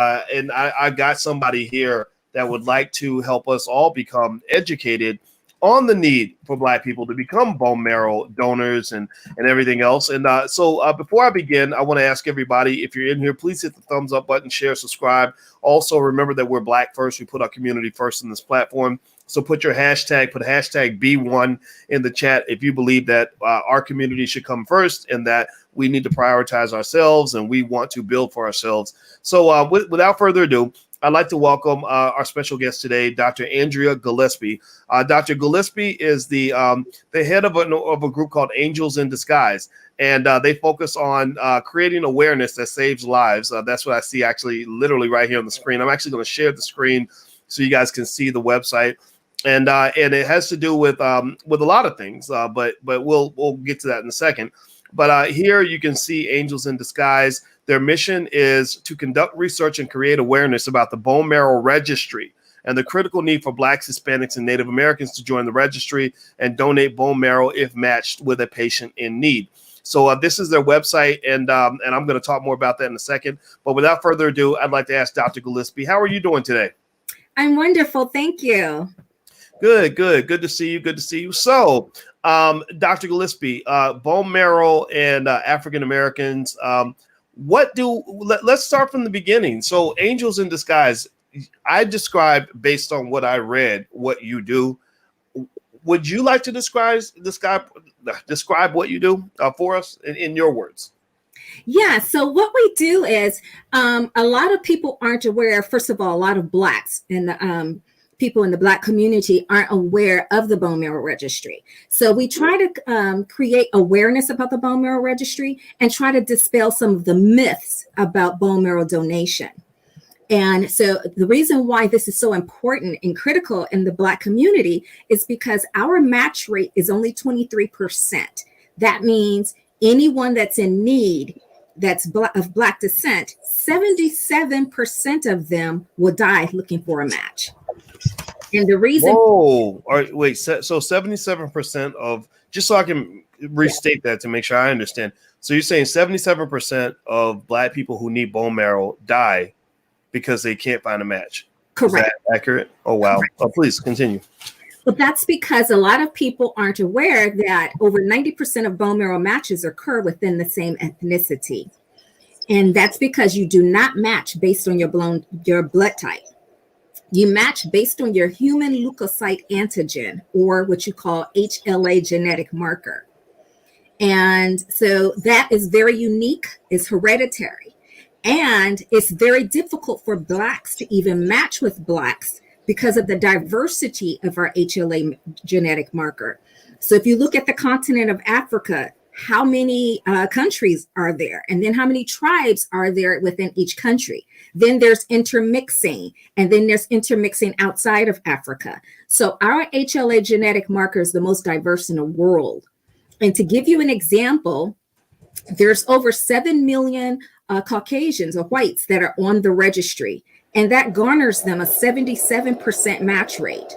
and I got somebody here that would like to help us all become educated on the need for Black people to become bone marrow donors and everything else. And so before I begin, I want to ask everybody, if you're in here, please hit the thumbs up button, share, subscribe. Also, remember that we're Black first. We put our community first in this platform. So put hashtag B1 in the chat if you believe that our community should come first and that we need to prioritize ourselves and we want to build for ourselves. So without further ado, I'd like to welcome our special guest today, Dr. Andrea Gillespie. Dr. Gillespie is the head of a group called Angels in Disguise, and they focus on creating awareness that saves lives. That's what I see actually literally right here on the screen. I'm actually going to share the screen so you guys can see the website. And it has to do with a lot of things, but we'll get to that in a second. But here you can see Angels in Disguise. Their mission is to conduct research and create awareness about the bone marrow registry and the critical need for Blacks, Hispanics, and Native Americans to join the registry and donate bone marrow if matched with a patient in need. So this is their website, and I'm going to talk more about that in a second. But without further ado, I'd like to ask Dr. Gillespie, how are you doing today? I'm wonderful. Thank you. Good to see you. Good to see you. So, Dr. Gillespie, bone marrow and African Americans, let's start from the beginning. So, Angels in Disguise, I described based on what I read what you do. Would you like to describe what you do for us in your words? Yeah, so what we do is a lot of people aren't aware. First of all, a lot of Blacks and the people in the Black community aren't aware of the bone marrow registry. So we try to create awareness about the bone marrow registry and try to dispel some of the myths about bone marrow donation. And so the reason why this is so important and critical in the Black community is because our match rate is only 23%. That means anyone that's in need that's of Black descent, 77% of them will die looking for a match. And the reason. Whoa! All right, wait. So 77% of, just so I can restate that to make sure I understand. So you're saying 77% of Black people who need bone marrow die because they can't find a match. Correct. Is that accurate? Oh wow! Correct. Oh, please continue. But that's because a lot of people aren't aware that over 90% of bone marrow matches occur within the same ethnicity, and that's because you do not match based on your blood type. You match based on your human leukocyte antigen, or what you call HLA genetic marker. And so that is very unique, it's hereditary, and it's very difficult for Blacks to even match with Blacks because of the diversity of our HLA genetic marker. So if you look at the continent of Africa, how many countries are there? And then how many tribes are there within each country? Then there's intermixing, and then there's intermixing outside of Africa. So our HLA genetic marker is the most diverse in the world. And to give you an example, there's over 7 million Caucasians or whites that are on the registry, and that garners them a 77% match rate.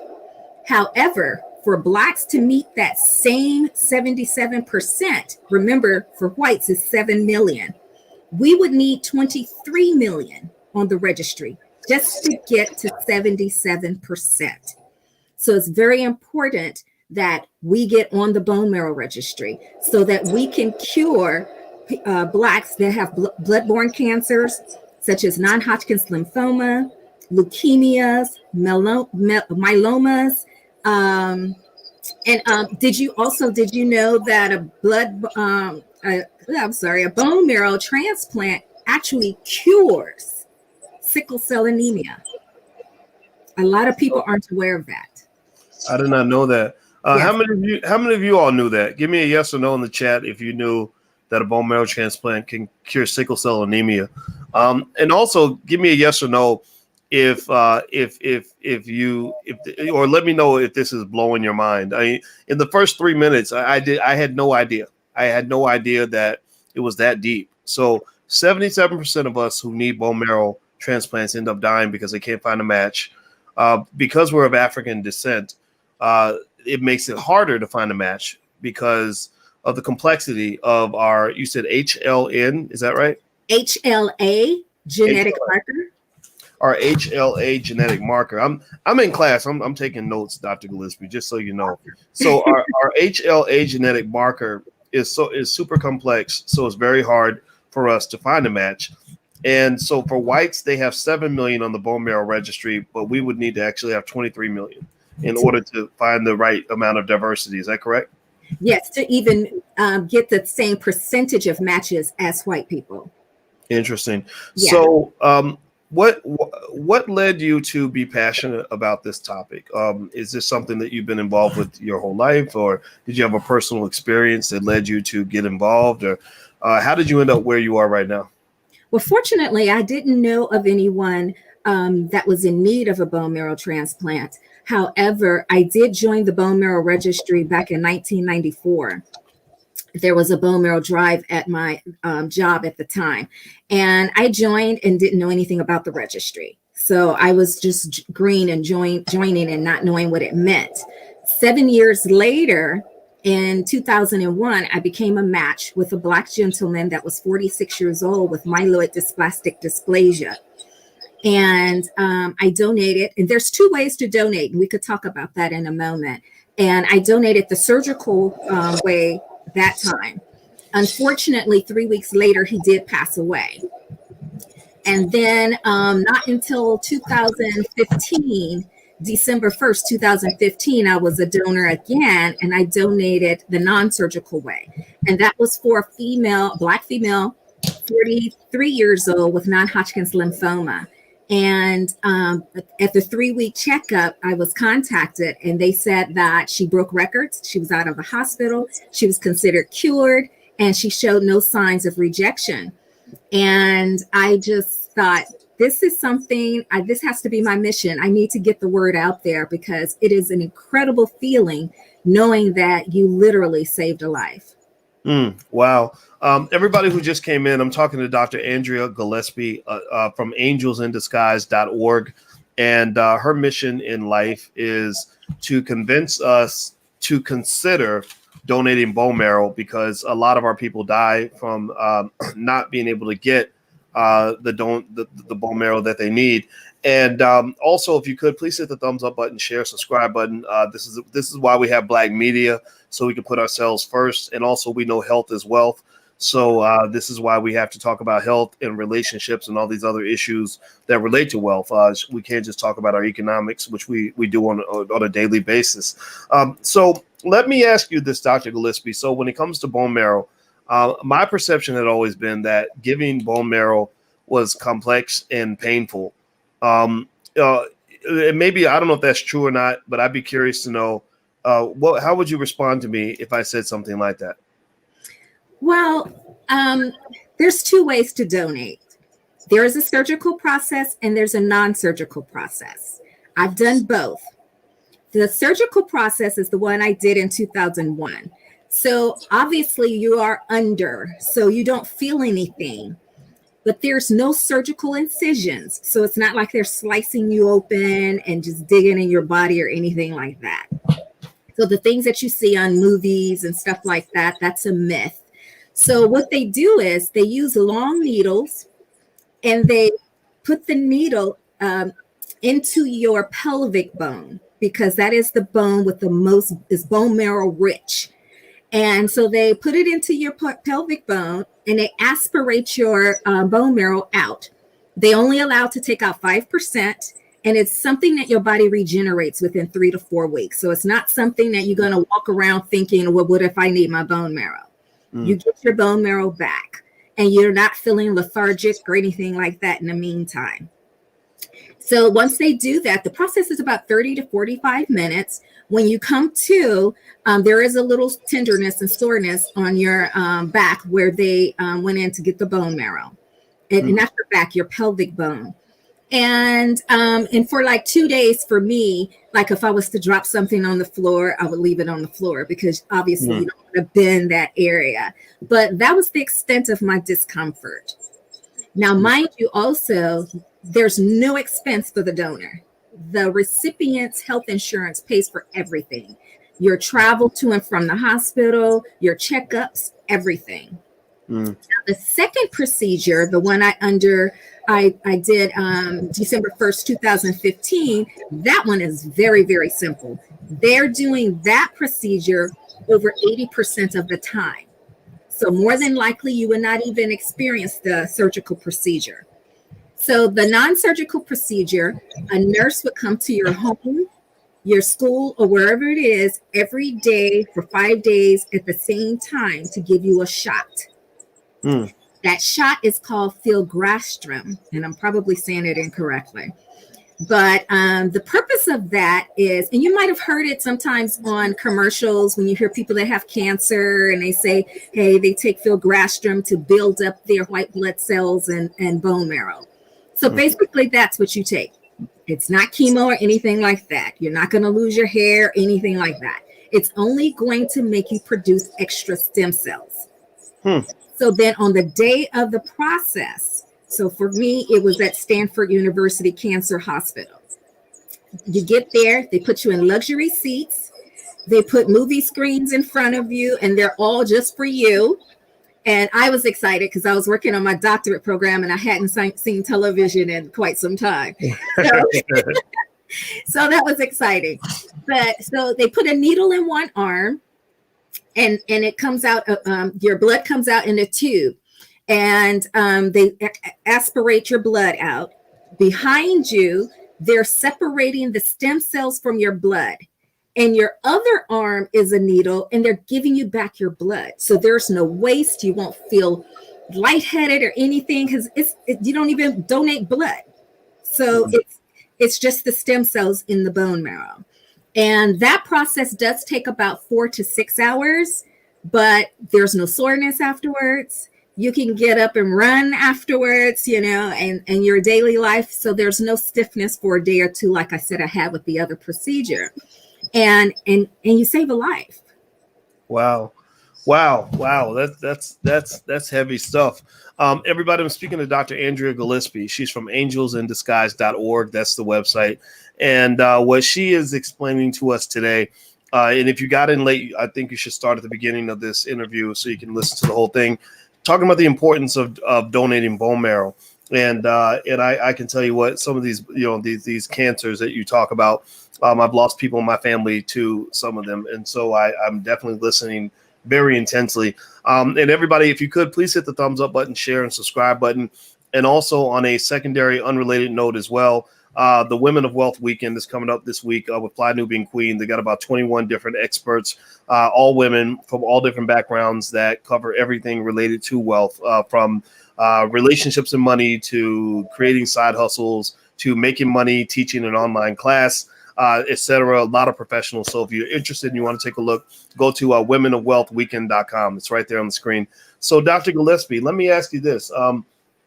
However, for Blacks to meet that same 77%, remember for whites is 7 million, we would need 23 million on the registry just to get to 77%. So it's very important that we get on the bone marrow registry so that we can cure Blacks that have blood-borne cancers, such as non-Hodgkin's lymphoma, leukemias, myelomas. Did you know that a bone marrow transplant actually cures sickle cell anemia? A lot of people aren't aware of that. I did not know that. Yes. How many of you all knew that? Give me a yes or no in the chat if you knew that a bone marrow transplant can cure sickle cell anemia. And also give me a yes or no if or let me know if this is blowing your mind. In the first 3 minutes, I had no idea. I had no idea that it was that deep. So 77% of us who need bone marrow transplants end up dying because they can't find a match. Because we're of African descent, it makes it harder to find a match because of the complexity of our, you said HLN, is that right? HLA genetic marker. our HLA genetic marker. I'm in class. I'm taking notes, Dr. Gillespie, just so you know. So our HLA genetic marker is super complex, so it's very hard for us to find a match. And so for whites, they have 7 million on the bone marrow registry, but we would need to actually have 23 million in order to find the right amount of diversity. Is that correct? Yes, to even get the same percentage of matches as white people. Interesting. Yeah. So what led you to be passionate about this topic? Is this something that you've been involved with your whole life, or did you have a personal experience that led you to get involved, or how did you end up where you are right now? Well, fortunately, I didn't know of anyone that was in need of a bone marrow transplant. However, I did join the bone marrow registry back in 1994. There was a bone marrow drive at my job at the time. And I joined and didn't know anything about the registry. So I was just green and joining and not knowing what it meant. 7 years later, in 2001, I became a match with a Black gentleman that was 46 years old with myeloid dysplastic dysplasia. And I donated, and there's two ways to donate, and we could talk about that in a moment. And I donated the surgical way that time. Unfortunately, 3 weeks later, he did pass away. And then not until 2015, December 1st, 2015, I was a donor again, and I donated the non-surgical way. And that was for a female, Black female, 43 years old with non-Hodgkin's lymphoma. And at the 3-week checkup, I was contacted, and they said that she broke records. She was out of the hospital. She was considered cured, and she showed no signs of rejection. And I just thought, this is something, this has to be my mission. I need to get the word out there because it is an incredible feeling knowing that you literally saved a life. Wow. Everybody who just came in, I'm talking to Dr. Andrea Gillespie from angelsindisguise.org. And her mission in life is to convince us to consider donating bone marrow, because a lot of our people die from not being able to get the bone marrow that they need. And also, if you could, please hit the thumbs up button, share, subscribe button. This is why we have Black media, so we can put ourselves first. And also, we know health is wealth. So this is why we have to talk about health and relationships and all these other issues that relate to wealth. We can't just talk about our economics, which we do on a daily basis. So let me ask you this, Dr. Gillespie. So when it comes to bone marrow, my perception had always been that giving bone marrow was complex and painful. Maybe, I don't know if that's true or not, but I'd be curious to know, how would you respond to me if I said something like that? Well, there's two ways to donate. There is a surgical process and there's a non-surgical process. I've done both. The surgical process is the one I did in 2001. So obviously you are under, so you don't feel anything, but there's no surgical incisions. So it's not like they're slicing you open and just digging in your body or anything like that. So the things that you see on movies and stuff like that, that's a myth. So what they do is they use long needles and they put the needle into your pelvic bone, because that is the bone with the most, is bone marrow rich. And so they put it into your pelvic bone and they aspirate your bone marrow out. They only allow to take out 5%. And it's something that your body regenerates within 3 to 4 weeks. So it's not something that you're going to walk around thinking, well, what if I need my bone marrow? You get your bone marrow back and you're not feeling lethargic or anything like that in the meantime. So once they do that, the process is about 30 to 45 minutes. When you come to, there is a little tenderness and soreness on your back where they went in to get the bone marrow. And not your back, your pelvic bone. And for like 2 days for me, like if I was to drop something on the floor, I would leave it on the floor because obviously you don't want to bend that area. But that was the extent of my discomfort. Now, mind you, also, there's no expense for the donor. The recipient's health insurance pays for everything. Your travel to and from the hospital, your checkups, everything. Mm. The second procedure, the one I did December 1st, 2015, that one is very, very simple. They're doing that procedure over 80% of the time. So more than likely, you would not even experience the surgical procedure. So the non-surgical procedure, a nurse would come to your home, your school, or wherever it is every day for 5 days at the same time to give you a shot. Mm. That shot is called filgrastim, and I'm probably saying it incorrectly. But the purpose of that is, and you might have heard it sometimes on commercials when you hear people that have cancer and they say, hey, they take filgrastim to build up their white blood cells and bone marrow. So basically, that's what you take. It's not chemo or anything like that. You're not going to lose your hair, anything like that. It's only going to make you produce extra stem cells. So then on the day of the process, so for me, it was at Stanford University Cancer Hospital. You get there, they put you in luxury seats. They put movie screens in front of you, and they're all just for you. And I was excited because I was working on my doctorate program and I hadn't seen television in quite some time. So that was exciting. But so they put a needle in one arm and it comes out, your blood comes out in a tube. And they aspirate your blood out. Behind you, they're separating the stem cells from your blood. And your other arm is a needle, and they're giving you back your blood. So there's no waste. You won't feel lightheaded or anything because you don't even donate blood. So it's just the stem cells in the bone marrow. And that process does take about 4 to 6 hours, but there's no soreness afterwards. You can get up and run afterwards, and your daily life. So there's no stiffness for a day or two, like I said, I had with the other procedure. And you save a life. Wow. That's heavy stuff. Everybody, I'm speaking to Dr. Andrea Gillespie. She's from angelsinDisguise.org. That's the website. And what she is explaining to us today, and if you got in late, I think you should start at the beginning of this interview so you can listen to the whole thing, talking about the importance of donating bone marrow. And I can tell you what, some of these, these cancers that you talk about, I've lost people in my family to some of them. And so I'm definitely listening very intensely. And everybody, if you could, please hit the thumbs up button, share, and subscribe button. And also on a secondary, unrelated note as well, the Women of Wealth Weekend is coming up this week with Fly Nubian Queen. They got about 21 different experts, all women from all different backgrounds that cover everything related to wealth, from relationships and money to creating side hustles to making money, teaching an online class, etc. A lot of professionals. So if you're interested and you want to take a look, go to womenofwealthweekend.com. It's right there on the screen. So Dr. Gillespie, let me ask you this.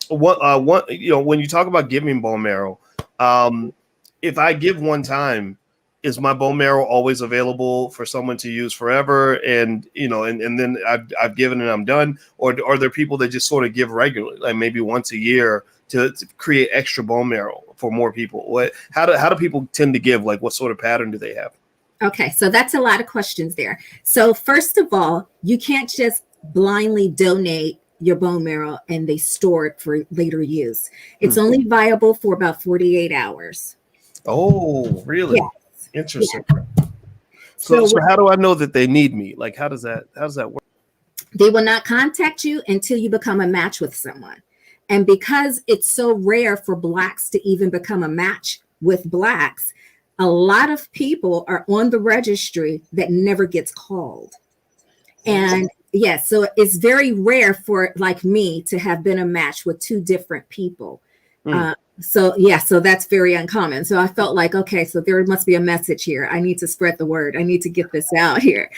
When you talk about giving bone marrow, if I give one time, is my bone marrow always available for someone to use forever? And then I've given and I'm done. Or are there people that just sort of give regularly, like maybe once a year to create extra bone marrow for more people? How do people tend to give? Like, what sort of pattern do they have? Okay, so that's a lot of questions there. So first of all, you can't just blindly donate your bone marrow and they store it for later use. It's only viable for about 48 hours. Oh, really? Yes. Interesting. Yeah. So how do I know that they need me? Like, how does that work? They will not contact you until you become a match with someone. And because it's so rare for Blacks to even become a match with Blacks, a lot of people are on the registry that never gets called. And yes, so it's very rare for like me to have been a match with 2 different people. So that's very uncommon. So I felt like, okay, so there must be a message here. I need to spread the word. I need to get this out here.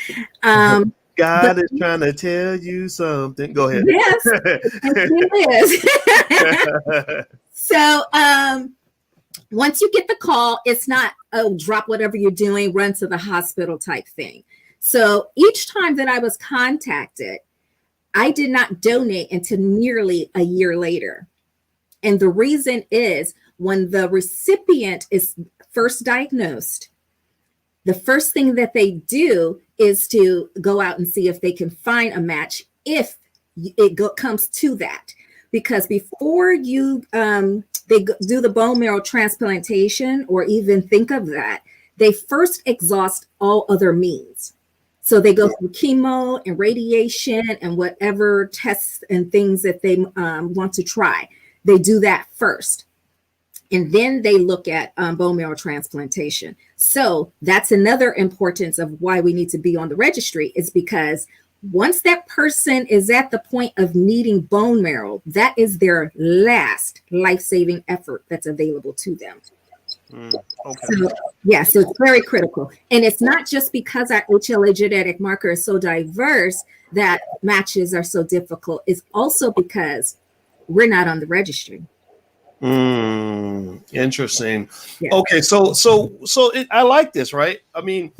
God is trying to tell you something. Go ahead. Yes, it is. So once you get the call, it's not, drop whatever you're doing, run to the hospital type thing. So each time that I was contacted, I did not donate until nearly a year later. And the reason is when the recipient is first diagnosed, the first thing that they do is to go out and see if they can find a match if comes to that, because before you do the bone marrow transplantation or even think of that, they first exhaust all other means. So they go through chemo and radiation and whatever tests and things that they want to try. They do that first. And then they look at bone marrow transplantation. So that's another importance of why we need to be on the registry, is because once that person is at the point of needing bone marrow, that is their last life-saving effort that's available to them. Okay. So, yeah, so it's very critical. And it's not just because our HLA genetic marker is so diverse that matches are so difficult. It's also because we're not on the registry. Interesting. Yeah. Okay, I like this, right? I mean,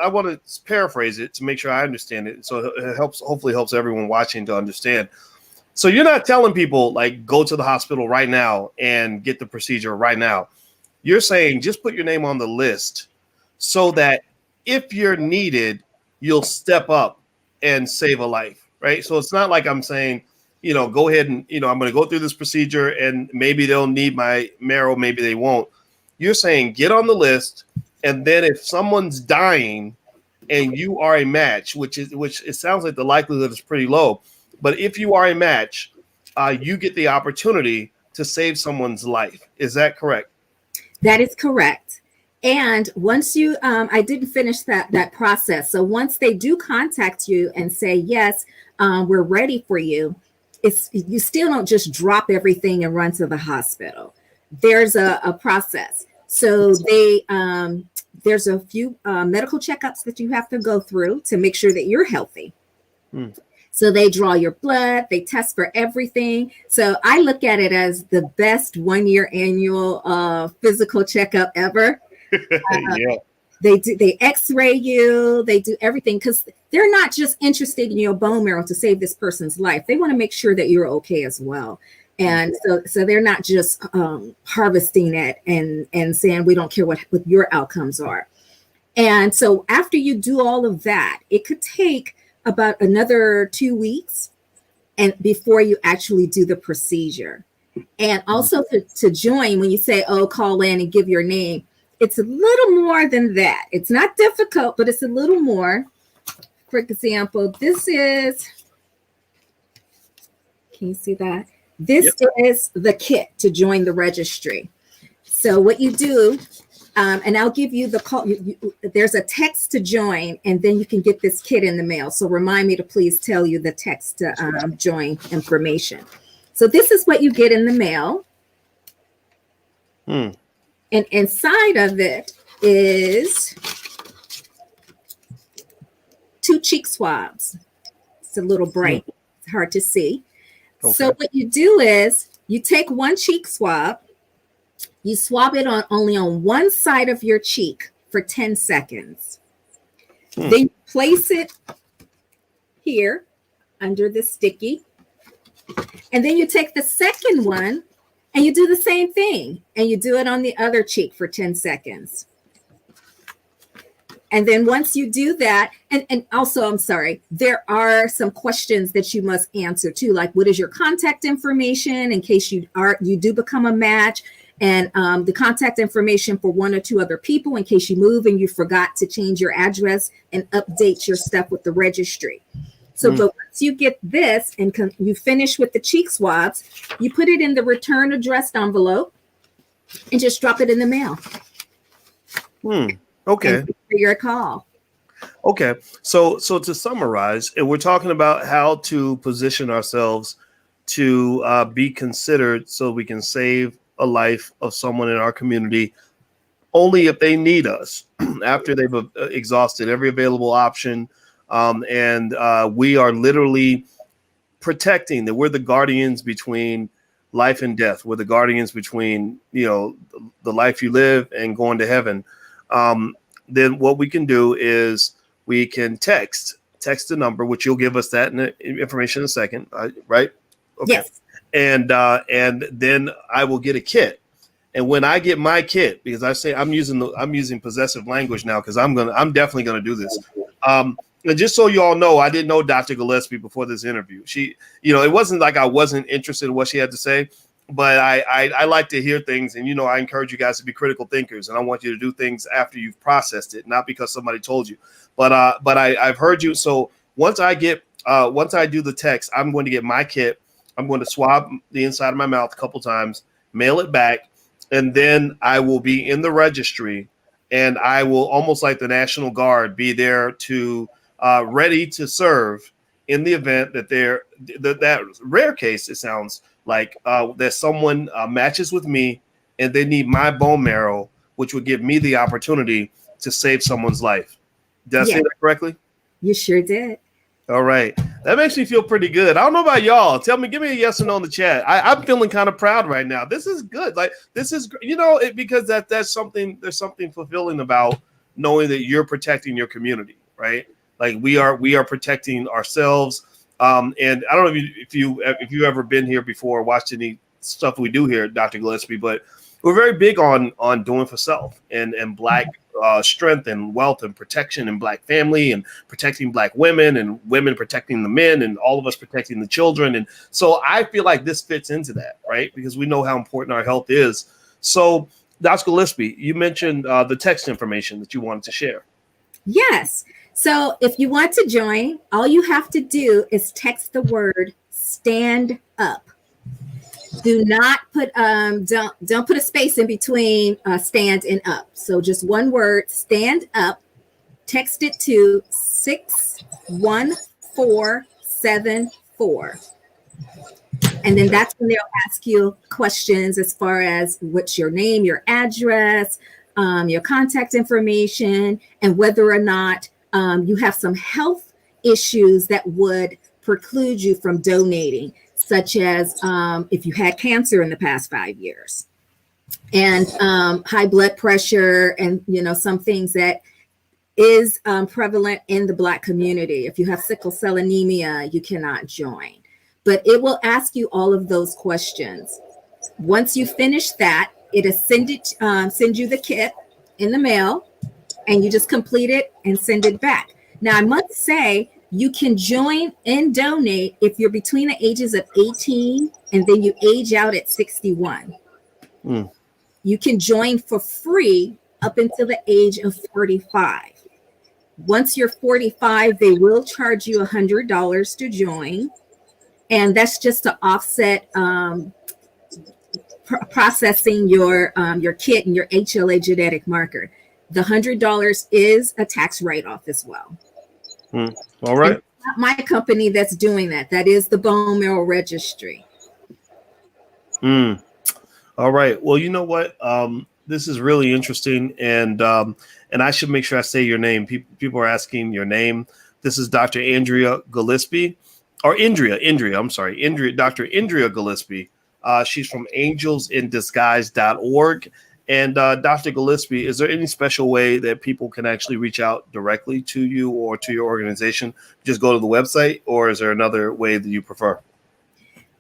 I want to paraphrase it to make sure I understand it, so it hopefully helps everyone watching to understand. So you're not telling people like go to the hospital right now and get the procedure right now. You're saying just put your name on the list so that if you're needed, you'll step up and save a life, right? So it's not like I'm saying, go ahead and, I'm going to go through this procedure and maybe they'll need my marrow, maybe they won't. You're saying get on the list, and then if someone's dying and you are a match, which it sounds like the likelihood is pretty low, but if you are a match, you get the opportunity to save someone's life. Is that correct? That is correct. And once you, I didn't finish that process. So once they do contact you and say, yes, we're ready for you, you still don't just drop everything and run to the hospital. There's a process. So there's a few medical checkups that you have to go through to make sure that you're healthy. So they draw your blood, they test for everything. So I look at it as the best 1-year annual physical checkup ever. Yeah. They x-ray you, they do everything, because they're not just interested in your bone marrow to save this person's life. They want to make sure that you're okay as well. And so they're not just harvesting it and saying, we don't care what your outcomes are. And so after you do all of that, it could take about another 2 weeks and before you actually do the procedure. And also to join, when you say, call in and give your name, it's a little more than that. It's not difficult, but it's a little more. For example, this is, can you see that? This is the kit to join the registry. So what you do, and I'll give you the call. There's a text to join, and then you can get this kit in the mail. So remind me to please tell you the text to join information. So this is what you get in the mail. And inside of it is 2 cheek swabs. It's a little bright. It's hard to see. Okay. So what you do is you take 1 cheek swab. You swab it only on one side of your cheek for 10 seconds. Then you place it here under the sticky. And then you take the second one and you do the same thing. And you do it on the other cheek for 10 seconds. And then once you do that, and also, I'm sorry, there are some questions that you must answer too, like what is your contact information in case you do become a match, and the contact information for 1 or 2 other people in case you move and you forgot to change your address and update your stuff with the registry. So but once you get this and you finish with the cheek swabs, you put it in the return addressed envelope and just drop it in the mail. Okay. For your call. Okay. So to summarize, we're talking about how to position ourselves to be considered so we can save a life of someone in our community only if they need us after they've exhausted every available option. And we are literally protecting that we're the guardians between life and death. We're the guardians between, the life you live and going to heaven. Then what we can do is we can text the number, which you'll give us that information in a second, right? Okay. Yes. And then I will get a kit. And when I get my kit, because I say I'm using possessive language now, because I'm definitely gonna do this. And just so you all know, I didn't know Dr. Gillespie before this interview. She, it wasn't like I wasn't interested in what she had to say, but I like to hear things. And, I encourage you guys to be critical thinkers. And I want you to do things after you've processed it, not because somebody told you. But I've heard you. So once I do the text, I'm going to get my kit. I'm going to swab the inside of my mouth a couple times, mail it back, and then I will be in the registry, and I will, almost like the National Guard, be there to ready to serve in the event that that rare case, it sounds like, that someone matches with me and they need my bone marrow, which would give me the opportunity to save someone's life. Did I say that correctly? You sure did. All right. That makes me feel pretty good. I don't know about y'all. Give me a yes or no in the chat. I'm feeling kind of proud right now. This is good. Like, this is, because there's something fulfilling about knowing that you're protecting your community, right? Like, we are protecting ourselves. And I don't know if you ever been here before, watched any stuff we do here at Dr. Gillespie, but we're very big on doing for self and Black strength and wealth and protection and Black family and protecting Black women and women protecting the men and all of us protecting the children. And so I feel like this fits into that, right? Because we know how important our health is. So, Dr. Gillespie, you mentioned the text information that you wanted to share. Yes. So if you want to join, all you have to do is text the word "stand up." Do not put don't put a space in between stand and up. So just one word, stand up. Text it to 61474. And then that's when they'll ask you questions as far as what's your name, your address, your contact information, and whether or not you have some health issues that would preclude you from donating, such as if you had cancer in the past 5 years, and high blood pressure, and some things that is prevalent in the Black community. If you have sickle cell anemia, you cannot join. But it will ask you all of those questions. Once you finish that, it'll send you the kit in the mail, and you just complete it and send it back. Now, I must say, you can join and donate if you're between the ages of 18 and then you age out at 61. You can join for free up until the age of 45. Once you're 45, they will charge you $100 to join. And that's just to offset processing your kit and your HLA genetic marker. The $100 is a tax write-off as well. All right. And it's not my company that's doing that. That is the Bone Marrow Registry. All right. Well, you know what? This is really interesting, and I should make sure I say your name. People are asking your name. This is Dr. Andrea Gillespie, or Indria. I'm sorry, Dr. Indria Gillespie. She's from angelsindisguise.org. And Dr. Gillespie, is there any special way that people can actually reach out directly to you or to your organization? Just go to the website, or is there another way that you prefer?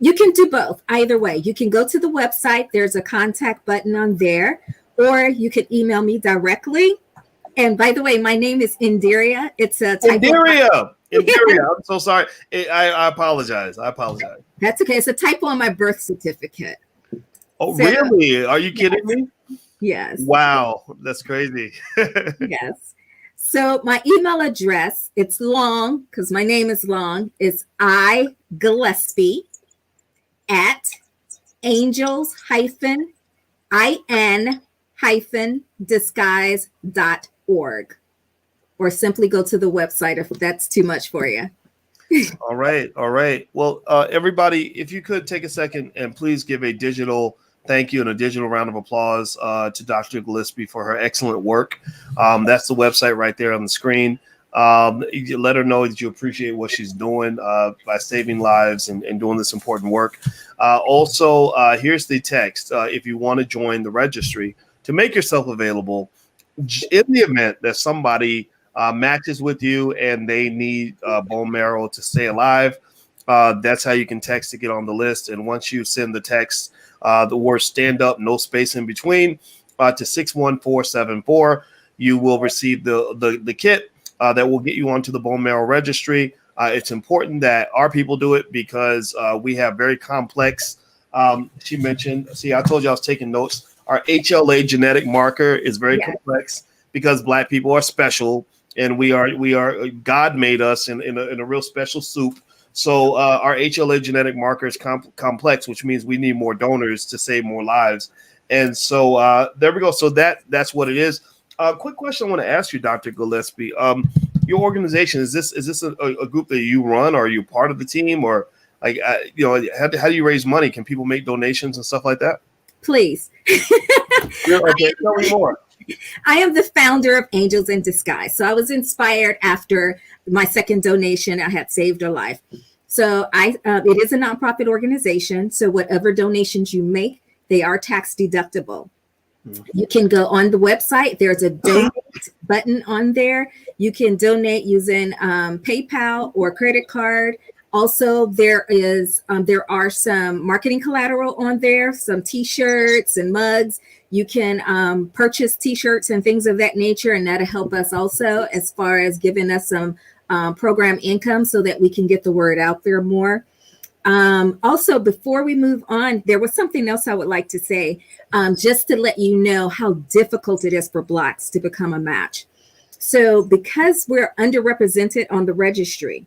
You can do both. Either way, you can go to the website. There's a contact button on there, or you can email me directly. And by the way, my name is Indiria. It's a typo. Indiria. I'm so sorry. I apologize. That's okay. It's a typo on my birth certificate. Oh, so, really? Are you kidding me? Yes. Wow. That's crazy. Yes. So my email address, it's long because my name is long. It's angels-in-disguise.org, or simply go to the website if that's too much for you. All right. Well, everybody, if you could take a second and please give a digital thank you and a digital round of applause to Dr. Gillespie for her excellent work. That's the website right there on the screen. You let her know that you appreciate what she's doing by saving lives and doing this important work. Also, here's the text. If you want to join the registry, to make yourself available in the event that somebody matches with you and they need bone marrow to stay alive, that's how you can text to get on the list. And once you send the text, the word stand up, no space in between, to 61474, you will receive the kit. that will get you onto the bone marrow registry. It's important that our people do it because we have very complex. She mentioned, see, I told you I was taking notes. Our HLA genetic marker is very complex because Black people are special, and we are God made us in a real special soup. So our HLA genetic marker is complex, which means we need more donors to save more lives. And so there we go. So that's what it is. Quick question I want to ask you, Dr. Gillespie. Your organization, is this a group that you run, or are you part of the team, or like how do you raise money? Can people make donations and stuff like that? Please. Okay, tell me more. I am the founder of Angels in Disguise. So I was inspired after my second donation. I had saved a life. So it is a nonprofit organization. So whatever donations you make, they are tax deductible. You can go on the website. There's a donate button on there. You can donate using PayPal or credit card. Also, there are some marketing collateral on there, some T-shirts and mugs. You can purchase T-shirts and things of that nature, and that'll help us also as far as giving us some program income so that we can get the word out there more. Also, before we move on, there was something else I would like to say, just to let you know how difficult it is for Blacks to become a match. So because we're underrepresented on the registry,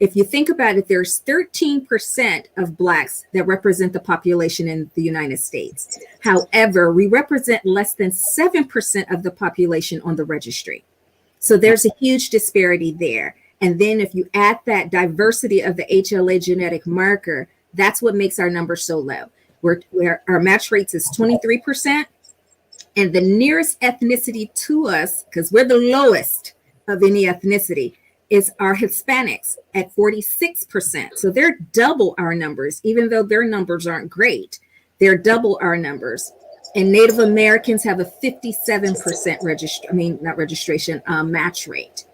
if you think about it, there's 13% of Blacks that represent the population in the United States. However, we represent less than 7% of the population on the registry. So there's a huge disparity there. And then if you add that diversity of the HLA genetic marker, that's what makes our number so low. Where our match rates is 23%. And the nearest ethnicity to us, because we're the lowest of any ethnicity, is our Hispanics at 46%. So they're double our numbers, even though their numbers aren't great. They're double our numbers. And Native Americans have a 57% match rate.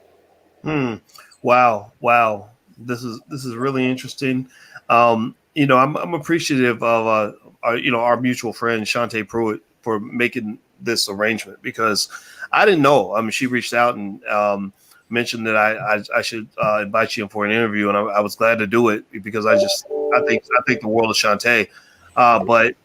Wow. This is really interesting. I'm appreciative of our mutual friend Shantae Pruitt for making this arrangement, because I didn't know. I mean, she reached out and mentioned that I should invite you in for an interview, and I was glad to do it because I think the world of Shantae. But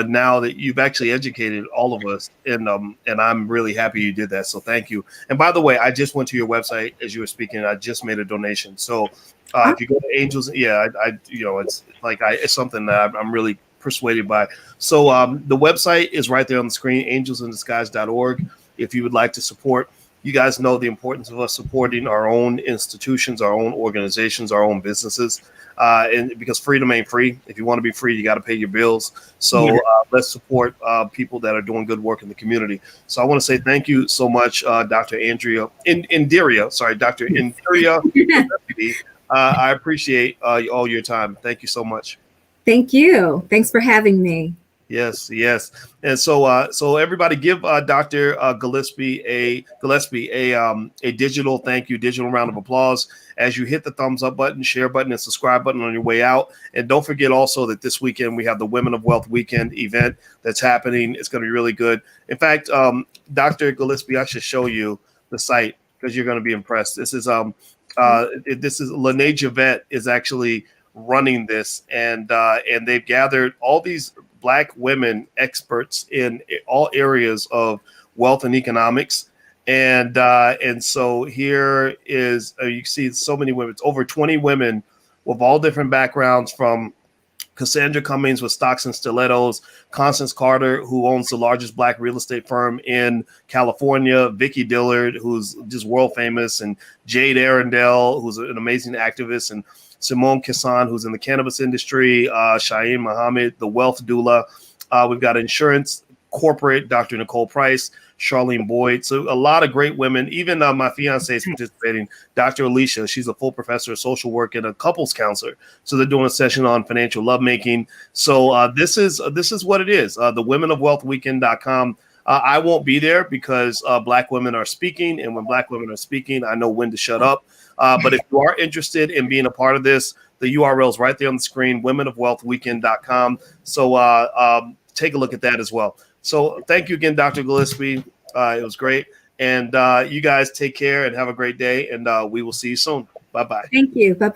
now that you've actually educated all of us, and I'm really happy you did that. So thank you. And by the way, I just went to your website as you were speaking. I just made a donation. So if you go to Angels, it's something that I'm really persuaded by. So the website is right there on the screen, angelsindisguise.org. If you would like to support. You guys know the importance of us supporting our own institutions, our own organizations, our own businesses, and because freedom ain't free. If you want to be free, you got to pay your bills. So let's support people that are doing good work in the community. So I want to say thank you so much, Dr. Dr. Indira. I appreciate all your time. Thank you so much. Thank you. Thanks for having me. Yes. And so everybody give Dr. Gillespie a digital thank you, digital round of applause as you hit the thumbs up button, share button, and subscribe button on your way out. And don't forget also that this weekend we have the Women of Wealth Weekend event that's happening. It's going to be really good. In fact, Dr. Gillespie, I should show you the site because you're going to be impressed. This is Lene Javette is actually running this, and they've gathered all these Black women experts in all areas of wealth and economics. And so here is, you see so many women, it's over 20 women with all different backgrounds, from Cassandra Cummings with Stocks and Stilettos, Constance Carter, who owns the largest Black real estate firm in California, Vicky Dillard, who's just world famous, and Jade Arundel, who's an amazing activist, and Simone Kissan, who's in the cannabis industry, Cheyenne Muhammad, the wealth doula. We've got insurance corporate, Dr. Nicole Price, Charlene Boyd. So a lot of great women. Even my fiance is participating, Dr. Alicia. She's a full professor of social work and a couples counselor. So they're doing a session on financial lovemaking. So this is what it is. The womenofwealthweekend.com. I won't be there because Black women are speaking. And when Black women are speaking, I know when to shut up. But if you are interested in being a part of this, the URL is right there on the screen, womenofwealthweekend.com. So take a look at that as well. So thank you again, Dr. Gillespie. It was great. And you guys take care and have a great day. And we will see you soon. Bye-bye. Thank you. Bye-bye.